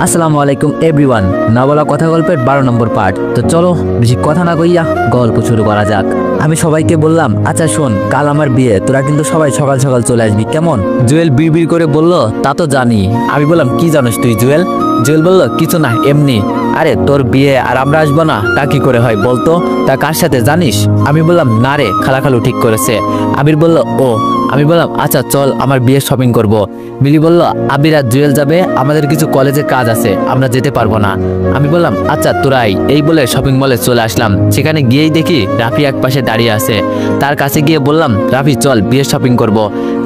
আসসালামু আলাইকুম এভরিওয়ান। না বলা কথা গল্পের 12 নম্বর পার্ট। তো চলো বেশি কথা না কইয়া গল্প শুরু করা যাক। আমি সবাইকে বললাম, আচ্ছা শোন, কাল আমার বিয়ে, তোরা কিন্তু সবাই সকাল সকাল চলে আসবি, কেমন? জুয়েল বিড়বিড় করে বলল, তা তো জানি। আমি বললাম, কি জানিস তুই জুয়েল? জুয়েল বলল, কিছু না, এমনি। আরে তোর বিয়ে আর আমরা আসবো না, তা কি করে হয় বলতো? তা কার সাথে জানিস? আমি বললাম, না রে, খালাখালু ঠিক করেছে। আবির বলল, ও। আমি বললাম, আচ্ছা চল আমার বিয়ে শপিং করব। মিলি বলল, আবির আর জুয়েল যাবে, আমাদের কিছু কলেজে কাজ আছে, আমরা যেতে পারবো না। আমি বললাম, আচ্ছা তোরাই। এই বলে শপিং মলে চলে আসলাম। সেখানে গিয়েই দেখি রাফি এক পাশে দাঁড়িয়ে আছে। তার কাছে গিয়ে বললাম, রাফি চল বিয়ে শপিং করব।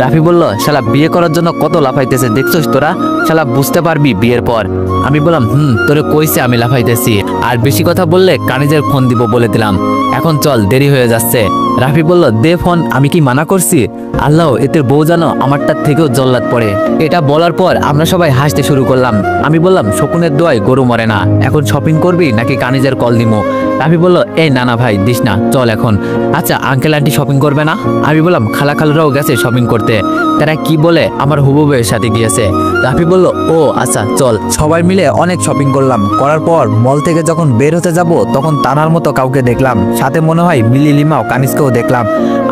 রাফি বলল, শালা বিয়ে করার জন্য কত লাফাইতেছে দেখছিস তোরা, শালা বুঝতে পারবি বিয়ের পর। আমি বললাম, তোরে কইছে আমি লাফাইতেছি, আর বেশি কথা বললে কানিজের ফোন দিব বলে দিলাম। এখন চল, দেরি হয়ে যাচ্ছে। রাফি বলল, দে ফোন, আমি কি মানা করছি? আল্লাহ, এদের বউ জানো আমারটার থেকেও জল্লাদ পড়ে। এটা বলার পর আমরা সবাই হাসতে শুরু করলাম। আমি বললাম, শকুনের দোয়ায় গরু মরে না, এখন শপিং করবি নাকি কানিজের কল দিমো? রাফি বলল, এই না না ভাই, দিস না, চল এখন। আচ্ছা আঙ্কেল আন্টি শপিং করবে না? আমি বললাম, খালাখালুরাও গেছে শপিং করতে, তারা কি বলে আমার হুবু বউয়ের সাথে গিয়েছে। রাফি বলল, ও আচ্ছা চল। সবাই মিলে অনেক শপিং করলাম। করার পর মল থেকে যখন বের হতে যাব তখন তানার মতো কাউকে দেখলাম, সাথে মনে হয় মিলি লিমাও কানিজকেও দেখলাম।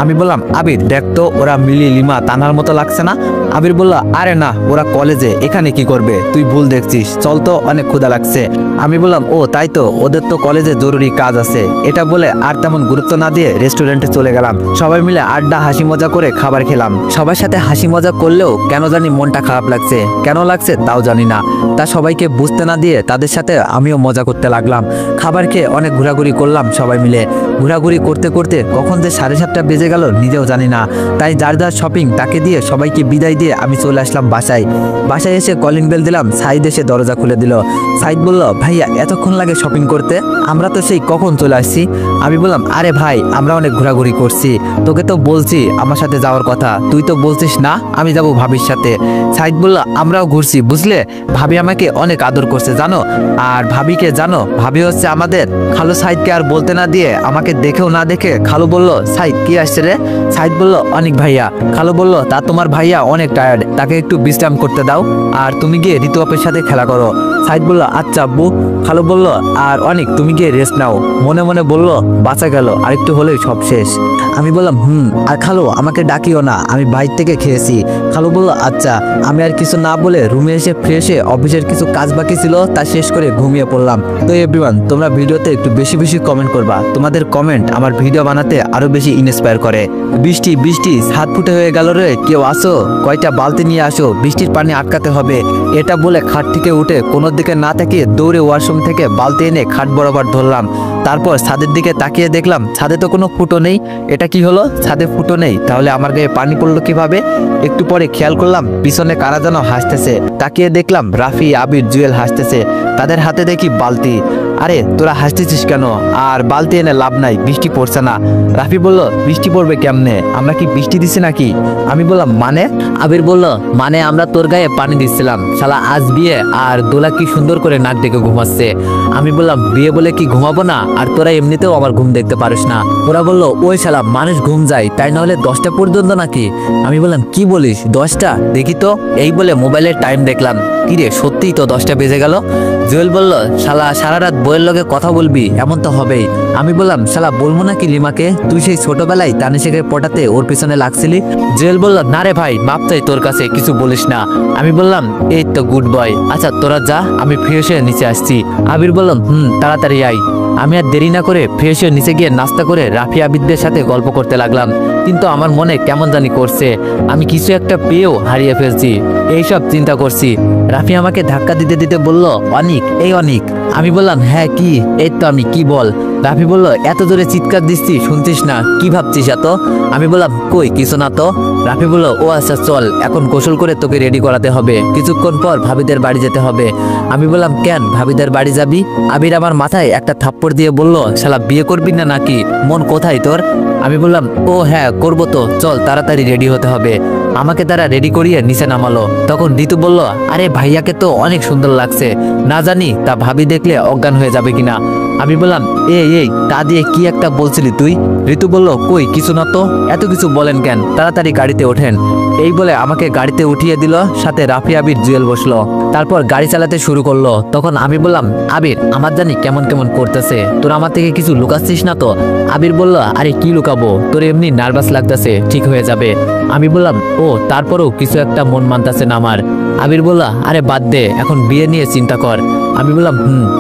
আমি বললাম, আবির দেখতো, ওরা মিলি লিমা তানার মতো লাগছে না? আবির বলল, আরে না, ওরা কলেজে, এখানে কি করবে? তুই ভুল দেখছিস, চল তো, অনেক ক্ষুধা লাগছে। আমি বললাম, ও তাই তো, ওদের তো কলেজে জরুরি কাজ আছে। এটা বলে আর তেমন গুরুত্ব না দিয়ে রেস্টুরেন্টে চলে গেলাম। সবাই মিলে আড্ডা হাসি মজা করে খাবার খেলাম। সবার সাথে হাসি মজা করলেও কেন জানি মনটা খারাপ লাগছে। কেন লাগছে তাও জানি না। তা সবাইকে বুঝতে না দিয়ে তাদের সাথে আমিও মজা করতে লাগলাম। খাবার খেয়ে অনেক ঘোরাঘুরি করলাম সবাই মিলে। ঘোরাঘুরি করতে করতে কখন যে 7:30 বেজে গেল নিজেও জানি না। তাই যার যার শপিং তাকে দিয়ে সবাইকে বিদায় দিয়ে আমি চলে আসলাম বাসায়। বাসায় এসে কলিং বেল দিলাম, সাইদ এসে দরজা খুলে দিল। সাইদ বলল, ভাইয়া এতক্ষণ লাগে শপিং করতে? আমরা তো সেই কখন চলে আসছি। আমি বললাম, আরে ভাই, আমরা অনেক ঘোরাঘুরি করছি, তোকে তো বলছি আমার সাথে যাওয়ার কথা, তুই তো বলছিস না আমি যাব ভাবির সাথে। সাইদ বলল, আমরাও ঘুরছি বুঝলে, ভাবি আমাকে অনেক আদর করছে জানো। আর ভাবিকে জানো, ভাবি হচ্ছে আমাদের খালু। সাইদকে আর বলতে না দিয়ে আমাকে দেখেও না দেখে খালু বলল, সাইদ কি আসছে রে? সাইদ বলল, অনেক ভাইয়া। খালু বলল, তা তোমার ভাইয়া অনেক টায়ার্ড, তাকে একটু বিশ্রাম করতে দাও, আর তুমি গিয়ে ঋতু আপের সাথে খেলা করো। সাইদ বলল, আচ্ছা আব্বু। খালু বলল, আর অনেক তুমি গিয়ে রেস্ট নাও। মনে মনে বলল, বাঁচা গেল, আরেকটু হলেই সব শেষ। আমি বললাম, আর খালু আমাকে ডাকিও না, আমি বাইরে থেকে খেয়েছি। খালু বলল, আচ্ছা। আমি আর কিছু না বলে রুমে এসে ফ্রেশে অফিসের কিছু কাজ বাকি ছিল তা শেষ করে ঘুমিয়ে পড়লাম। তো এভরিওয়ান, তোমরা ভিডিওতে একটু বেশি বেশি কমেন্ট করবা, তোমাদের কমেন্ট আমার ভিডিও বানাতে আরো বেশি ইন্সপায়ার করে। বৃষ্টি বৃষ্টি 7 ফুটে হয়ে গেল রে, কেউ আসো, কয়টা বালতি নিয়ে আসো, বৃষ্টির পানি আটকাতে হবে। এটা বলে খাট থেকে উঠে কোনো দিকে না তাকিয়ে দৌড়ে ওয়াশরুম থেকে বালতি এনে খাট বরাবর ধরলাম। তারপর ছাদের দিকে তাকিয়ে দেখলাম ছাদে তো কোনো ফুটো নেই। এটা কি হলো, ছাদে ফুটো নেই, তাহলে আমার গায়ে পানি পড়লো কিভাবে? একটু পরে খেয়াল করলাম পিছনে কারা যেন হাসতেছে। তাকিয়ে দেখলাম রাফি, আবির, জুয়েল হাসতেছে। তাদের হাতে দেখি বালতি। আরে তোরা হাসতেছিস কেন? আর বালতি এনে লাভ নাই, বৃষ্টি পড়ছে না। রাফি বলল, বৃষ্টি পড়বে কেমনে? আমরা কি বৃষ্টি দিছি নাকি? আমি বললাম, মানে? আবির বলল, মানে আমরা তোর গায়ে পানি দিচ্ছিলাম। শালা আজ বিয়ে আর দোলা কি সুন্দর করে নাক ডেকে ঘুমাচ্ছে। আমি বললাম, বিয়ে বলে কি ঘুমাবো না? আর তোরা এমনিতেও আমার ঘুম দেখতে পারিস না। ওরা বলল, ওই শালা মানুষ ঘুম যায়, তাই না হলে 10টা পর্যন্ত নাকি? আমি বললাম, কি বলিস 10টা? দেখি তো। এই বলে মোবাইলের টাইম দেখলাম, কিরে সত্যিই তো 10টা বেজে গেল। জুয়েল বলল, শালা সারা রাত বইয়ের লগে কথা বলবি, এমন তো হবেই। আমি বললাম, শালা বলবো নাকি লিমাকে? তুই সেই ছোটবেলায় তানিশাকে পটাতে ওর পিছনে লাগছিলি। জুয়েল বলল, না রে ভাই, মাপ চাই তোর কাছে, কিছু বলিস না। আমি বললাম, এই তো গুড বয়, আচ্ছা তোরা যা, আমি ফ্রেশ হয়ে নিচে আসছি। আবির বলল, তাড়াতাড়ি আই। আমি আর দেরি না করে ফ্রেশ হয়ে নিচে গিয়ে নাস্তা করে রাফি আবিরদের সাথে গল্প করতে লাগলাম। কিন্তু আমার মনে কেমন জানি করছে, আমি কিছু একটা পেয়েও হারিয়ে ফেলছি, এইসব চিন্তা করছি। রাফি আমাকে ধাক্কা দিতে দিতে বলল, অনিক, এই অনিক। আমি বললাম, হ্যাঁ কি? এই তো আমি, কি বল? রাফি বলল, এত জোরে চিৎকার দিচ্ছি শুনছিস না, কি ভাবছিস এত? আমি বললাম, কই কিছু না তো। রাফি বলল, ও আচ্ছা চল, এখন গোসল করে তোকে রেডি করাতে হবে, কিছুক্ষণ পর ভাবিদের বাড়ি যেতে হবে। আমি বললাম, কেন ভাবিদের বাড়ি যাবি? আবির আমার মাথায় একটা থাপ্পড় দিয়ে বলল, শালা বিয়ে করবি না নাকি? মন কোথায় তোর? আমি বললাম, ও হ্যাঁ করবো তো, চল তাড়াতাড়ি রেডি হতে হবে। আমাকে তারা রেডি করিয়ে নিচে নামালো। তখন ঋতু বলল, আরে ভাইয়াকে তো অনেক সুন্দর লাগছে, না জানি তা ভাবি দেখলে অজ্ঞান হয়ে যাবে কিনা। আমি বললাম, এই তা দিয়ে কি একটা বলছিলি তুই? ঋতু বলল, কই কিছু না তো। এত কিছু বলেন কেন, তাড়াতাড়ি গাড়িতে ওঠেন। এই বলে আমাকে গাড়িতে উঠিয়ে দিল, সাথে রাফি, আবির, জুয়েল বসলো। তারপর গাড়ি চালাতে শুরু করলো। তখন আমি বললাম, আবির আমার জানি কেমন কেমন করতেছে, তোর আমার থেকে কিছু লুকাচ্ছিস না তো? আবির বলল, আরে কি লুকাবো, তোর এমনি নার্ভাস লাগতেছে, ঠিক হয়ে যাবে। আমি বললাম, ও তারপরেও কিছু একটা মন মানতেছে না আমার। আবির বলল, আরে বাদ দে, এখন বিয়ে নিয়ে চিন্তা কর। আমি বললাম,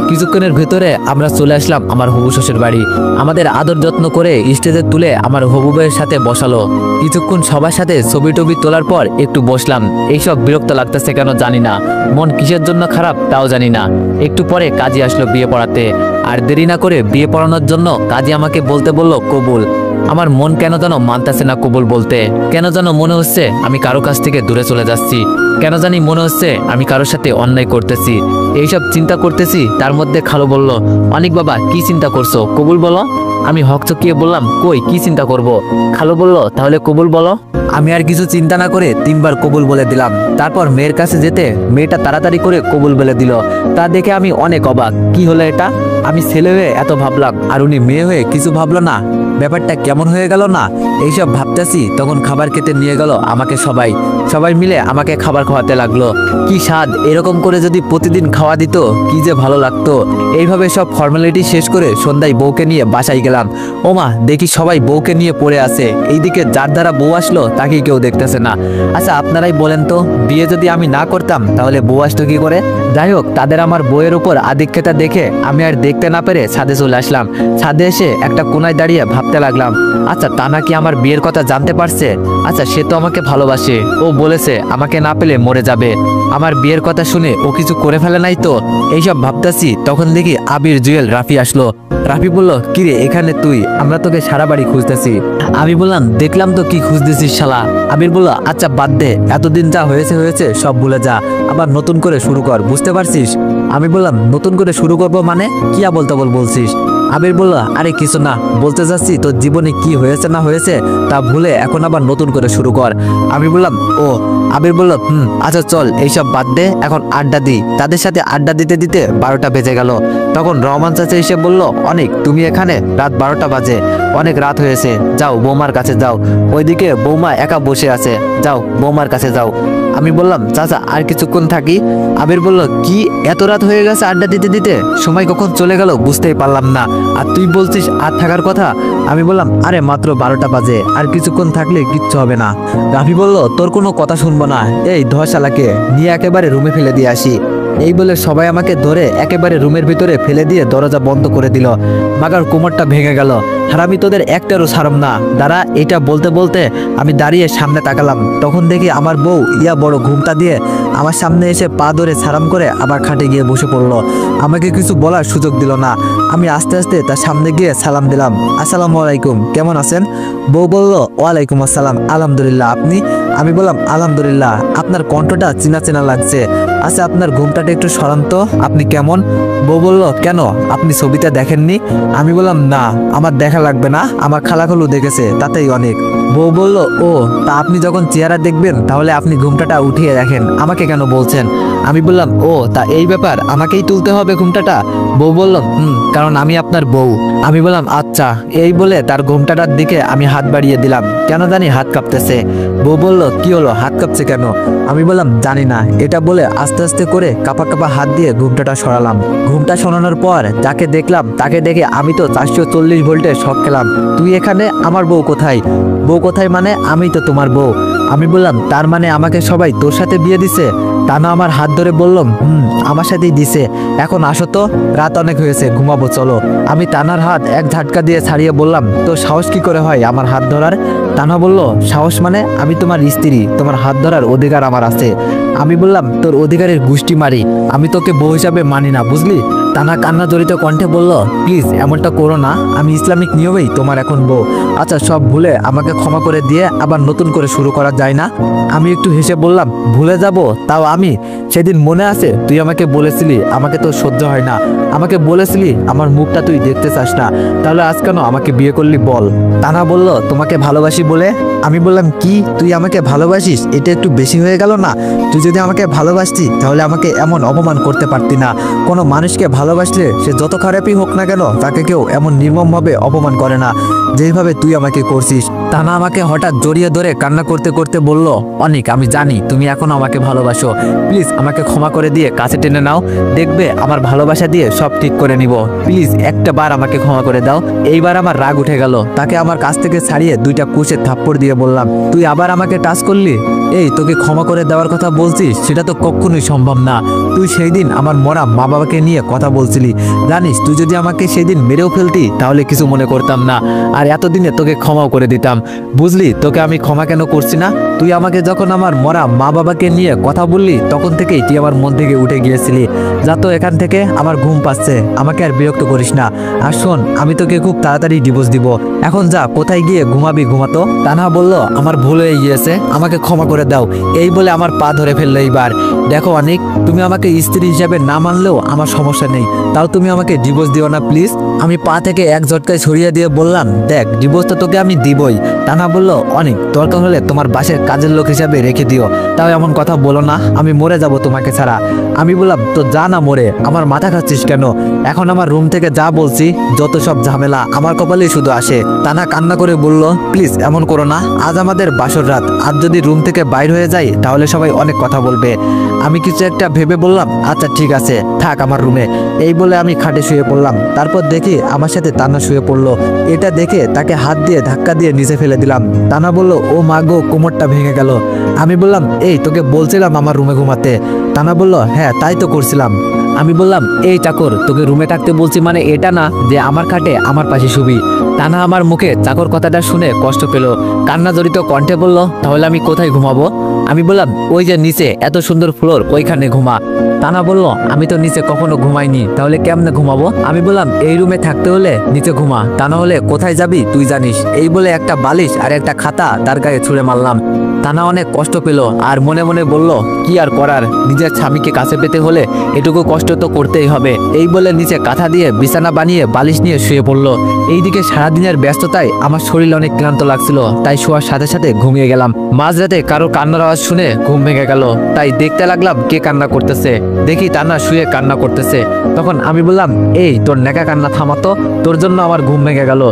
কিছুক্ষণের ভেতরে আমরা চলে আসলাম আমার হবু শ্বশুর বাড়ি। আমাদের আদর যত্ন করে স্টেজে তুলে আমার হবু বউয়ের সাথে বসালো। কিছুক্ষণ সবার সাথে ছবি টবি তোলার পর একটু বসলাম। এইসব বিরক্ত লাগতেছে কেন জানি না, মন কিসের জন্য খারাপ তাও জানি না। একটু পরে কাজী আসলো বিয়ে পড়াতে। আর দেরি না করে বিয়ে পড়ানোর জন্য কাজী আমাকে বলতে বলল কবুল। আমার মন কেন যেন মানতেছে না কবুল বলতে। কেন যেন মনে হচ্ছে আমি কারো কাছ থেকে দূরে চলে যাচ্ছি। কেন জানি মনে হচ্ছে আমি কারোর সাথে অন্যায় করতেছি। এইসব চিন্তা করতেছি, তার মধ্যে খালু বলল, অনেক বাবা কি চিন্তা করছো, কবুল বলো। আমি হকচকিয়ে বললাম, কই কি চিন্তা করব? খালু বলল, তাহলে কবুল বলো। আমি আর কিছু চিন্তা না করে 3 বার কবুল বলে দিলাম। তারপর মেয়ের কাছে যেতে মেয়েটা তাড়াতাড়ি করে কবুল বলে দিল। তা দেখে আমি অনেক অবাক, কি হলো এটা? আমি ছেলে হয়ে এত ভাবলাম, আর উনি মেয়ে হয়ে কিছু ভাবলো না। ব্যাপারটা কেমন হয়ে গেল না? এইসব ভাবতেছি, তখন খাবার খেতে নিয়ে গেল আমাকে সবাই মিলে আমাকে খাবার খাওয়াতে লাগলো। কি স্বাদ! এরকম করে যদি প্রতিদিন খাওয়া দিত কি যে ভালো লাগতো। এইভাবে সব ফর্মালিটি শেষ করে সন্ধ্যায় বউকে নিয়ে বাসায় গেলাম। ওমা, দেখি সবাই বউকে নিয়ে পড়ে আছে। এইদিকে যার দ্বারা বউ আসলো তাকে কেউ দেখতেছে না। আচ্ছা আপনারাই বলেন তো, বিয়ে যদি আমি না করতাম তাহলে বউ আসতো কি করে? যাই হোক, তাদের আমার বউয়ের উপর আধিক্যতা দেখে আমি আর দেখতে না পেরে ছাদে চলে আসলাম। ছাদে এসে একটা কোনায় দাঁড়িয়ে ভাবতে লাগলাম, আচ্ছা তা নাকি আমার বিয়ের কথা জানতে পারছে? আচ্ছা সে তো আমাকে ভালোবাসে, ও বলেছে আমাকে না পেলে মরে যাবে। আমার বিয়ের কথা শুনে ও কিছু করে ফেলে নাই তো? এইসব ভাবতাছি, তখন দেখি আবির, জুয়েল, রাফি আসলো। রাফি বলল, কিরে এখানে তুই? আমরা তোকে সারা বাড়ি খুঁজতেছি। আমি বললাম, দেখলাম তো কি খুঁজতেছিস শালা। আবির বলল, আচ্ছা বাদ দে, এতদিন যা হয়েছে সব ভুলে যা, আবার নতুন করে শুরু কর, বুঝতে পারছিস? আমি বললাম, নতুন করে শুরু করবো মানে কি বলতে বলছিস? আবির বলল, আরে কিছু না, বলতে যাচ্ছি তোর জীবনে কি হয়েছে না হয়েছে তা ভুলে এখন আবার নতুন করে শুরু কর। আমি বললাম, ও। আবির বলল, আচ্ছা চল এইসব বাদ দে, এখন আড্ডা দিই। তাদের সাথে আড্ডা দিতে দিতে 12টা বেজে গেল। তখন রহমান চাচা এসে বলল, অনেক তুমি এখানে? রাত 12টা বাজে, অনেক রাত হয়েছে, যাও বৌমার কাছে যাও। ওইদিকে বৌমা একা বসে আছে, যাও বৌমার কাছে যাও। আমি বললাম, চাচা আর কিছুক্ষণ থাকি। আবির বলল, কি এত রাত হয়ে গেছে আড্ডা দিতে দিতে? সময় কখন চলে গেল বুঝতেই পারলাম না, আর তুই বলছিস আর থাকার কথা? আমি বললাম, আরে মাত্র 12টা বাজে, আর কিছুক্ষণ থাকলে কিচ্ছু হবে না। রাফি বলল, তোর কোনো কথা শুনবো না, এই ধর শালাকে নিয়ে একেবারে রুমে ফেলে দিয়ে আসি। এই বলে সবাই আমাকে ধরে একেবারে রুমের ভিতরে ফেলে দিয়ে দরজা বন্ধ করে দিল। মাগার কোমরটা ভেঙে গেল। হারামি তোদের একটারও ছাড়ম না। দাঁড়া, এটা বলতে বলতে আমি দাঁড়িয়ে সামনে তাকালাম। তখন দেখি আমার বউ বড় ঘুমটা দিয়ে আমার সামনে এসে পা ধরে ছাড়াম করে আবার খাটে গিয়ে বসে পড়লো। আমাকে কিছু বলার সুযোগ দিল না। আমি আস্তে আস্তে তার সামনে গিয়ে সালাম দিলাম, আসসালামু আলাইকুম, কেমন আছেন? বউ বলল, ওয়ালাইকুম আসসালাম, আলহামদুলিল্লাহ, আপনি? আমি বললাম, আলহামদুলিল্লাহ, আপনার কণ্ঠটা চেনা চেনা লাগছে। আচ্ছা আপনার ঘুমটাটা একটু সরান তো, আপনি কেমন? বউ বলল, কেন আপনি ছবিটা দেখেননি? আমি বললাম, না আমার দেখা লাগবে না, আমার খালাখালু দেখেছে তাতেই অনেক। বউ বলল, ও তা আপনি যখন চেহারা দেখবেন তাহলে আপনি ঘুমটাটা উঠিয়ে রাখেন, আমাকে কেন বলছেন? আমি বললাম, ও তা এই ব্যাপার, আমাকেই তুলতে হবে ঘুমটাটা? বউ বলল, কারণ আমি আপনার বউ। আমি বললাম, আচ্ছা। এই বলে তার ঘুমটাটার দিকে আমি হাত বাড়িয়ে দিলাম, কেন জানি হাত কাঁপতেছে। বউ বলল, কি হলো, হাত কাঁপছে কেন? আমি বললাম, জানি না। এটা বলে আস্তে আস্তে করে কাঁপা কাঁপা হাত দিয়ে ঘুমটাটা সরালাম। ঘুমটা সরানোর পর যাকে দেখলাম তাকে দেখে আমি তো 440 ভোল্টের শক খেলাম। তুই এখানে, আমার বউ কোথায়? বউ কোথায় মানে? আমি তো তোমার বউ। আমি বললাম, তার মানে আমাকে সবাই তোর সাথে বিয়ে দিছে? তানা আমার হাত ধরে বললাম, আমার সাথেই দিছে। এখন আসো তো, রাত অনেক হয়েছে, ঘুমাবো চলো। আমি তানার হাত এক ঝাটকা দিয়ে ছাড়িয়ে বললাম, তোর সাহস কি করে হয় আমার হাত ধরার? তানা বলল, সাহস মানে? আমি তোমার স্ত্রী, তোমার হাত ধরার অধিকার আমার আছে। আমি বললাম, তোর অধিকারের গুষ্টি মারি, আমি তোকে বউ হিসাবে মানি না, বুঝলি? তানা কান্না জড়িত কণ্ঠে বলল, প্লিজ এমনটা করো না, আমি ইসলামিক নিয়মেই তোমার এখন বউ। আচ্ছা সব ভুলে আমাকে ক্ষমা করে দিয়ে আবার নতুন করে শুরু করা যায় না? আমি একটু হেসে বললাম, ভুলে যাব তাও আমি? সেদিন মনে আছে তুই আমাকে বলেছিলি আমাকে তো সহ্য হয় না, আমাকে বলেছিলি আমার মুখটা তুই দেখতে চাস না, তাহলে আজ কেন আমাকে বিয়ে করলি বল? তানা বলল, তোমাকে ভালোবাসি বলে। আমি বললাম, কি তুই আমাকে ভালোবাসিস? এটা একটু বেশি হয়ে গেল না? তুই যদি আমাকে ভালোবাসতি তাহলে আমাকে এমন অপমান করতে পারতি না। কোনো মানুষকে ভালোবাসলে সে যত খারাপই হোক না কেন তাকে কেউ এমন নির্মমভাবে অপমান করে না যেভাবে তুই আমাকে করছিস। তানা আমাকে হঠাৎ জড়িয়ে ধরে কান্না করতে করতে বলল, অনিক আমি জানি তুমি এখন আমাকে ভালোবাসো, প্লিজ আমাকে ক্ষমা করে দিয়ে কাছে টেনে নাও, দেখবে আমার ভালোবাসা দিয়ে সব ঠিক করে নিব, প্লিজ একটা বার আমাকে ক্ষমা করে দাও। এইবার আমার রাগ উঠে গেল, তাকে আমার কাছ থেকে ছাড়িয়ে 2টা কুশের থাপ্পড় দিয়ে বললাম, তুই আবার আমাকে টাচ করলি? এই তোকে ক্ষমা করে দেওয়ার কথা বলছিস, সেটা তো কখনোই সম্ভব না। তুই সেই দিন আমার মরা মা বাবাকে নিয়ে কথা বলছিলি, জানিস তুই যদি আমাকে সেই দিন মেরেও ফেলতি তাহলে কিছু মনে করতাম না, আর এতদিনে তোকে ক্ষমাও করে দিতাম। বুঝলি তোকে আমি ক্ষমা কেন করছি না? তুই আমাকে যখন আমার মরা মা বাবাকে নিয়ে কথা বললি তখন থেকেই তুই আমার মন থেকে উঠে গিয়েছিলি। যা তো এখান থেকে, আমার ঘুম পাচ্ছে, আমাকে আর বিরক্ত করিস না। আর শোন, আমি তোকে খুব তাড়াতাড়ি ডিভোর্স দিব, এখন যা কোথায় গিয়ে ঘুমাবি ঘুমাতো। তানহা বলল, আমার ভুল হয়ে গিয়েছে, আমাকে ক্ষমা করে দাও। এই বলে আমার পা ধরে ফেললো। এইবার দেখো অনিক, তুমি আমাকে স্ত্রী হিসাবে না মানলেও আমার সমস্যা নেই, তাও তুমি আমাকে ডিভোর্স দিও না প্লিজ। আমি পা থেকে এক ঝটকায় ছড়িয়ে দিয়ে বললাম, দেখ ডিভোর্স তো তোকে আমি দিবই। তানহা বলল, অনিক দরকার হলে তোমার বাসের কাজের লোক হিসাবে রেখে দিও, তাও এমন কথা বলো না, আমি মরে যাব তোমাকে ছাড়া। আমি বললাম, তো যা না মরে, আমার মাথা খাচ্ছিস কেন? এখন আমার রুম থেকে যা বলছি যত সব ঝামেলা আমার কপালেই শুধু আসে। তানা কান্না করে বলল, প্লিজ এমন করো না, আজ আমাদের বাসর রাত, আজ যদি রুম থেকে বাইর হয়ে যাই তাহলে সবাই অনেক কথা বলবে। আমি কিছু একটা ভেবে বললাম, আচ্ছা ঠিক আছে থাক আমার রুমে। এই বলে আমি খাটে শুয়ে পড়লাম। তারপর দেখি আমার সাথে তানা শুয়ে পড়লো। এটা দেখে তাকে হাত দিয়ে ধাক্কা দিয়ে নিচে ফেলে দিলাম। তানা বলল, ও মা গো, কোমরটা ভেঙে গেল। আমি বললাম, এই তোকে বলছিলাম আমার রুমে ঘুমাতে। তানা বলল, হ্যাঁ তাই তো করছিলাম। আমি বললাম, এই চাকর তোকে রুমে থাকতে বলছি মানে এটা না যে আমার খাটে আমার পাশে শুবি। তানা আমার মুখে চাকর কথাটা শুনে কষ্ট পেল, কান্না জড়িত কণ্ঠে বলল, তাহলে আমি কোথায় ঘুমাবো? আমি বললাম, ওই যে নিচে এত সুন্দর ফ্লোর, ওইখানে ঘুমা। তানা বলল, আমি তো নিচে কখনো ঘুমাইনি, তাহলে কেমনে ঘুমাবো? আমি বললাম, এই রুমে থাকতে হলে নিচে ঘুমা, তা না হলে কোথায় যাবি তুই জানিস। এই বলে একটা বালিশ আর একটা খাতা তার গায়ে ছুঁড়ে মারলাম। তানা অনেক কষ্ট পেল আর মনে মনে বলল, কি আর করার, নিজের স্বামীকে কাছে পেতে হলে এটুকু কষ্ট তো করতেই হবে। এই বলে নিচে কাঁথা দিয়ে বিছানা বানিয়ে বালিশ নিয়ে শুয়ে পড়লো। এইদিকে সারাদিনের ব্যস্ততায় আমার শরীর অনেক ক্লান্ত লাগছিল, তাই শোয়ার সাথে সাথে ঘুমিয়ে গেলাম। মাঝরাতে কারো কান্নার আওয়াজ শুনে ঘুম ভেঙে গেল, তাই দেখতে লাগলাম কে কান্না করতেছে। দেখি তানা শুয়ে কান্না করতেছে। তখন আমি বললাম, এই তোর নেকা কান্না থামাতো, তোর জন্য আমার ঘুম ভেঙে গেল,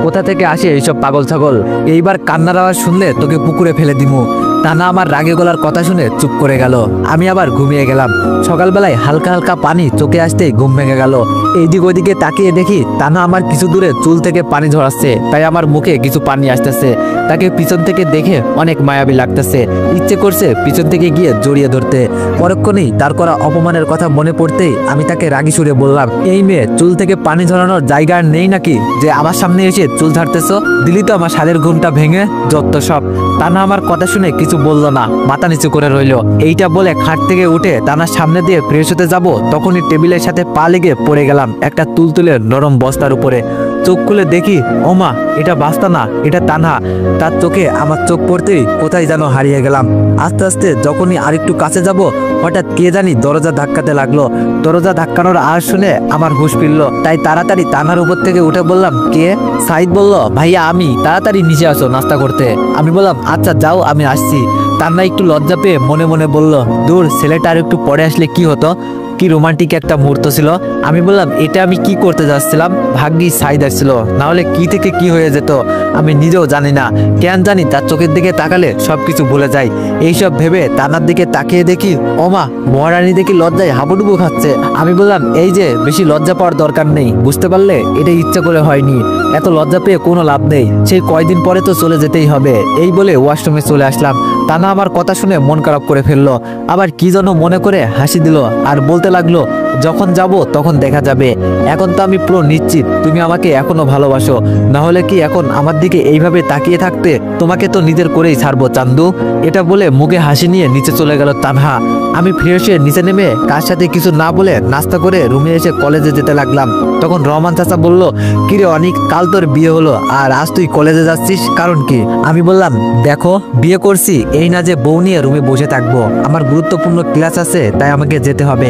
কোথা থেকে আসে এইসব পাগল ছাগল? এইবার কান্নার আওয়াজ শুনলে তোকে পুকুরে ফেলে দিমু। তানা আমার রাগে গলার কথা শুনে চুপ করে গেল। আমি আবার ঘুমিয়ে গেলাম। সকালবেলায় হালকা হালকা পানি চোখে আসতেই ঘুম ভেঙে গেল। এইদিক ওইদিকে তাকিয়ে দেখি তানা আমার কিছু দূরে চুল থেকে পানি ঝরাচ্ছে, তাই আমার মুখে কিছু পানি আসতেছে। তাকে পিছন থেকে দেখে অনেক মায়াবী লাগতেছে, ইচ্ছে করছে পিছন থেকে গিয়ে জড়িয়ে ধরতে। পরক্ষণেই তার করা অপমানের কথা মনে পড়তেই আমি তাকে রাগি সুরে বললাম, এই মেয়ে, চুল থেকে পানি ঝরানোর জায়গা আর নেই নাকি যে আমার সামনে এসে চুল ঝাড়তেছ? দিলি তো আমার শালের ঘুমটা ভেঙে, যত সব। তানা আমার কথা শুনে কিছু বলল না, মাথা নিচু করে রইল। এইটা বলে খাট থেকে উঠে তানার সামনে দিয়ে ফ্রেশ হতে যাব, তখনই টেবিলের সাথে পা লেগে পড়ে গেলাম একটা তুলতুলে নরম বস্তার উপরে। চোখ খুলে দেখি, ওমা, এটা বাস্তা না, এটা তানহা। তার চোখে আমার চোখ পড়তেই কোথায় যেন হারিয়ে গেলাম। আস্তে আস্তে যখনই আরেকটু কাছে যাব, হঠাৎ কে জানি দরজা ধাক্কাতে লাগলো। দরজা ধাক্কানোর আওয়াজ শুনে আমার হুঁশ ফিরল, তাই তাড়াতাড়ি তানহার উপর থেকে উঠে বললাম, কে? সাইদ বলল, ভাইয়া আমি, তাড়াতাড়ি নিচে আসো নাস্তা করতে। আমি বললাম, আচ্ছা যাও, আমি আসছি। তান্না একটু লজ্জা পেয়ে মনে মনে বলল, দূর, ছেলেটা আর একটু পরে আসলে কি হতো, কি রোমান্টিক একটা মুহূর্ত ছিল। আমি বললাম, এটা আমি কি করতে যাচ্ছিলাম, ভাগ্যি সাইদ আসছিল, না হলে কি থেকে কি হয়ে যেত আমি নিজেও জানি না। কেন জানি তার চোখের দিকে তাকালে সবকিছু ভুলে যাই। এইসব ভেবে তানার দিকে তাকিয়ে দেখি, ওমা, মহারানী দেখি লজ্জায় হাবুডুবু খাচ্ছে। আমি বললাম, এই যে, বেশি লজ্জা পাওয়ার দরকার নেই, বুঝতে পারলে এটা ইচ্ছা করে হয়নি, এত লজ্জা পেয়ে কোনো লাভ নেই, সেই কয়দিন পরে তো চলে যেতেই হবে। এই বলে ওয়াশরুমে চলে আসলাম। তানা আমার কথা শুনে মন খারাপ করে ফেললো, আবার কি যেন মনে করে হাসি দিল আর বলতে লাগলো, যখন যাব তখন দেখা যাবে, এখন তো আমি পুরো নিশ্চিত তুমি আমাকে এখনো ভালোবাসো, না হলে কি এখন আমার দিকে এইভাবে তাকিয়ে থাকতে? তোমাকে তো নিজের করেই ছাড়বো চান্দু। এটা বলে মুখে হাসি নিয়ে নিচে চলে গেল তানহা। আমি ফ্রেশ হয়ে নিচে নেমে কার সাথে কিছু না বলে নাস্তা করে রুমে এসে কলেজে যেতে লাগলাম। তখন রহমান চাচা বলল, কিরে অনিক, কাল তোর বিয়ে হলো আর আজ তুই কলেজে যাচ্ছিস, কারণ কি? আমি বললাম, দেখো, বিয়ে করছি এই না যে বউ নিয়ে রুমে বসে থাকবো, আমার গুরুত্বপূর্ণ ক্লাস আছে, তাই আমাকে যেতে হবে।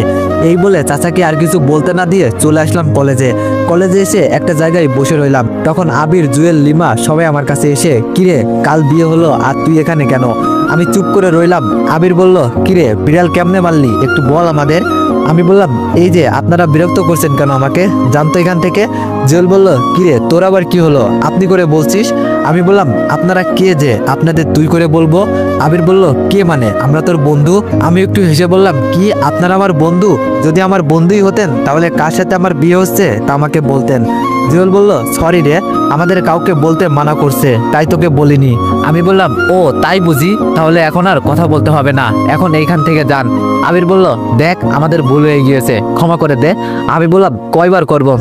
এই বলে চাচাকে আর কিছু বলতে না দিয়ে চলে আসলাম কলেজে। কলেজে এসে একটা জায়গায় বসে রইলাম। তখন আবির, জুয়েল, লিমা সবাই আমার কাছে এসে, কিরে কাল বিয়ে হলো আর তুই এখানে কেন? আমি চুপ করে রইলাম। আবির বলল, কিরে বিড়াল কেমনে মারলি, একটু বল আমাদের। আমি বললাম এই যে আপনারা বিরক্ত করছেন কেন আমাকে, জানতো এখান থেকে। জুয়েল বলল কিরে তোর আবার কি হলো, আপনি করে বলছিস। আমি বললাম আপনারা কে যে আপনাদের তুই করে বলবো। আবির বলল কে মানে, আমরা তোর বন্ধু। আমি একটু হেসে বললাম কি আপনারা আমার বন্ধু? যদি আমার বন্ধুই হতেন তাহলে কার সাথে আমার বিয়ে হচ্ছে তা আমাকে বলতেন। জুয়েল বলল সরি রে, আমাদের কাউকে বলতে মানা করছে তাই তোকে বলিনি। আমি বললাম ও তাই বুঝি, তাহলে এখন আর কথা বলতে হবে না, এখন এইখান থেকে যান। আবির বলল দেখ আমাদের ভুল হয়ে গিয়েছে, ক্ষমা করে দে। আমি বললাম কয়বার করবো,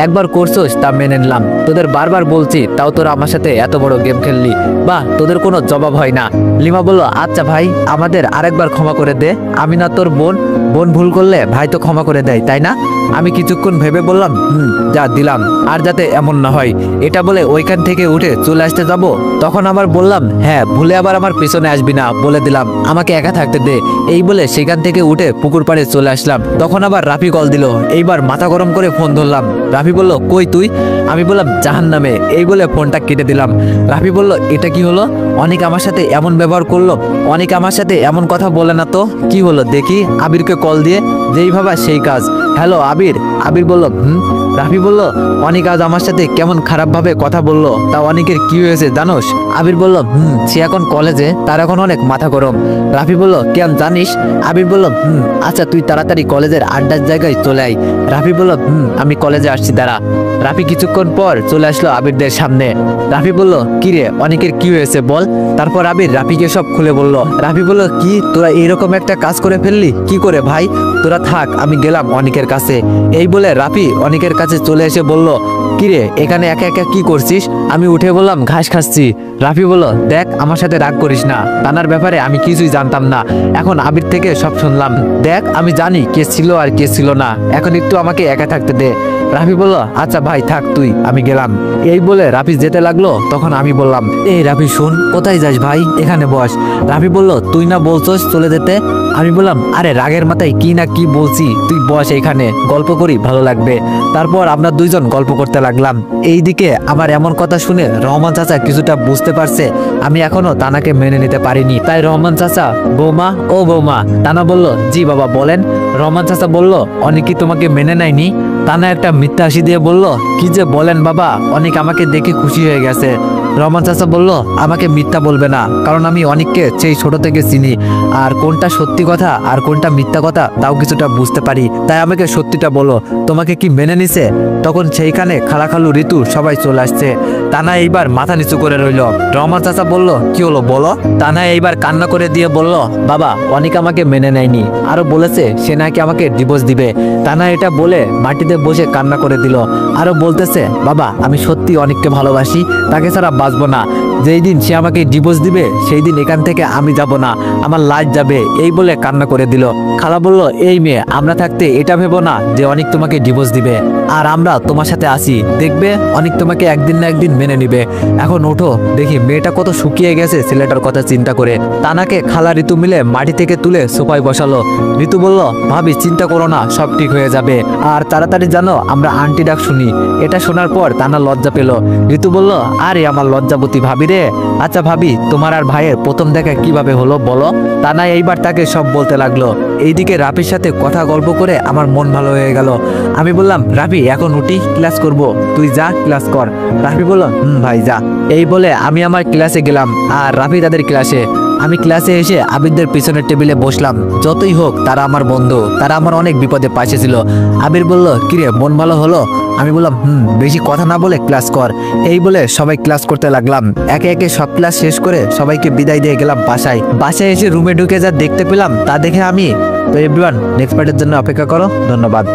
একবার করছোস তা মেনে নিলাম, তোদের বারবার বলছি তাও তোরা আমার সাথে এত বড় গেম খেললি, বাহ তোদের কোনো জবাব হয় না। লিমা বলল আচ্ছা ভাই আমাদের আরেকবার ক্ষমা করে দে, আমি না তোর বোন, বোন ভুল করলে ভাই তো ক্ষমা করে দেয় তাই না। আমি কিছুক্ষণ ভেবে বললাম যা দিলাম, আর যাতে এমন না হয়। এটা বলে ওইখান থেকে উঠে চলে আসতে যাব, তখন আবার বললাম হ্যাঁ ভুলে আবার আমার পেছনে আসবি না বলে দিলাম, আমাকে একা থাকতে দে। এই বলে সেখান থেকে উঠে পুকুর পাড়ে চলে আসলাম। তখন আবার রাফি কল দিল, এইবার মাথা গরম করে ফোন ধরলাম। রাফি বলল কই তুই? আমি বললাম জাহান্নামে, এই বলে ফোনটা কেটে দিলাম। রাফি বলল এটা কি হলো, অনেক আমার সাথে এমন ব্যবহার করলো, অনেক আমার সাথে এমন কথা বলে না তো, কি হলো দেখি। আবিরকে কল দিয়ে যেই ভাবা সেই কাজ, হ্যালো আবির। আবির বলল রাফি বলল অনেক আজ আমার সাথে কেমন খারাপভাবে কথা বললো, তা অনেকের কি হয়েছে জানোস? আবির বলল সে এখন কলেজে, তার এখন অনেক মাথা গরম। রাফি বলল কেন জানিস? আবির বলল আচ্ছা তুই তাড়াতাড়ি কলেজের আড্ডার জায়গায় চলে আয়। রাফি বলল আমি কলেজে আসছি দাঁড়া। রাফি কিছুক্ষণ পর চলে আসলো আবিরদের সামনে। রাফি বলল কিরে অনেকের কি হয়েছে বল। তারপর আবির রাফিকে সব খুলে বলল। রাফি বলল কি তোরা এরকম একটা কাজ করে ফেললি, কি করে ভাই? তোরা থাক আমি গেলাম অনেকের কাছে। এই বলে রাফি অনেকের কাছে চলে এসে বলল কিরে এখানে একা একা কি করছিস? আমি উঠে বললাম ঘাস খাচ্ছি। রাফি বলল দেখ আমার সাথে রাগ করিস না, তানার ব্যাপারে আমি কিছুই জানতাম না, এখন আবির থেকে সব শুনলাম। দেখ আমি জানি কে ছিল আর কে ছিল না, এখন একটু আমাকে একা থাকতে দে। রাফি বলল আচ্ছা ভাই থাক তুই, আমি গেলাম। এই বলে রাফি যেতে লাগলো, তখন আমি বললাম এই রাফি শোন, কোথায় যাস ভাই, এখানে বস। রাফি বলল তুই না বলছস চলে যেতে। আমি বললাম আরে রাগের মাথায় কি না কি বলছি, তুই বস এখানে, গল্প করি ভালো লাগবে। তারপর আমরা দুইজন গল্প করতে লাগলাম। এইদিকে আমার এমন কথা শুনে রহমান চাচা কিছুটা বুঝতে পারছে আমি এখনো তানাকে মেনে নিতে পারিনি, তাই রহমান চাচা বৌমা ও বৌমা। তানা বলল জি বাবা বলেন। রহমান চাচা বলল অনেক কি তোমাকে মেনে নেয়নি? তানা একটা মিথ্যা হাসি দিয়ে বলল কি যে বলেন বাবা, অনেক আমাকে দেখে খুশি হয়ে গেছে। রহমান চাচা বলল আমাকে মিথ্যা বলবে না, কারণ আমি অনেককে সেই ছোট থেকে চিনি, আর কোনটা সত্যি কথা আর কোনটা মিথ্যা কথা তাও কিছুটা বুঝতে পারি, তাই আমাকে সত্যিটা বলো, তোমাকে কি মেনে নিছে? তখন সেইখানে খালাখালু ঋতু সবাই চলে আসছে। তানা এইবার মাথা নিচু করে রইল। রহমান চাচা বলল কি হলো বলো। তানা এইবার কান্না করে দিয়ে বলল বাবা অনেক আমাকে মেনে নেয়নি, আরো বলেছে সে নাকি আমাকে ডিভোর্স দিবে। তানা এটা বলে মাটিতে বসে কান্না করে দিল, আরো বলতেছে বাবা আমি সত্যি অনেককে ভালোবাসি, তাকে ছাড়া বাঁচবো না, যেই দিন সে আমাকে ডিভোর্স দিবে সেই দিন এখান থেকে আমি যাব না, আমার লাশ যাবে। এই বলে কান্না করে দিল। খালা বলল এই মেয়ে আমরা থাকতে এটা ভেবো না যে অনেক তোমাকে ডিভোর্স দিবে, আর আমরা তোমার সাথে আছি, দেখবে অনেক তোমাকে একদিন না একদিন মেনে নিবে। এখন ওঠো দেখি মেয়েটা কত শুকিয়ে গেছে ছেলেটার কথা চিন্তা করে। তানাকে খালা ঋতু মিলে মাটি থেকে তুলে সোফায় বসালো। ঋতু বলল ভাবি চিন্তা করো না, সব ঠিক হয়ে যাবে, আর তাড়াতাড়ি জানো আমরা আন্টি ডাক শুনি। এটা শোনার পর তানা লজ্জা পেল। ঋতু বলল আরে আমার লজ্জাবতী ভাবি রে। আচ্ছা ভাবি তোমার আর ভাইয়ের প্রথম দেখা কিভাবে হলো বলো। তানা এইবার তাকে সব বলতে লাগলো। এইদিকে রাফির সাথে কথা গল্প করে আমার মন ভালো হয়ে গেল। আমি বললাম রাফি এখন উঠি, ক্লাস করব, তুই যা ক্লাস কর। রাফি বলল ভাই যা। এই বলে আমি আমার ক্লাসে গেলাম, আর রাফি তাদের ক্লাসে। আমি ক্লাসে এসে আবিরদের পিছনের টেবিলে বসলাম। যতই হোক তারা আমার বন্ধু, তারা আমার অনেক বিপদে পাশে ছিল। আবির বলল কিরে মন ভালো হলো? আমি বললাম বেশি কথা না বলে ক্লাস কর। এই বলে সবাই ক্লাস করতে লাগলাম। একে একে সব ক্লাস শেষ করে সবাইকে বিদায় দিয়ে গেলাম বাসায়। বাসায় এসে রুমে ঢুকে যা দেখতে পেলাম তা দেখে আমি তো এভরিওয়ান নেক্সট পার্টের জন্য অপেক্ষা করো। ধন্যবাদ।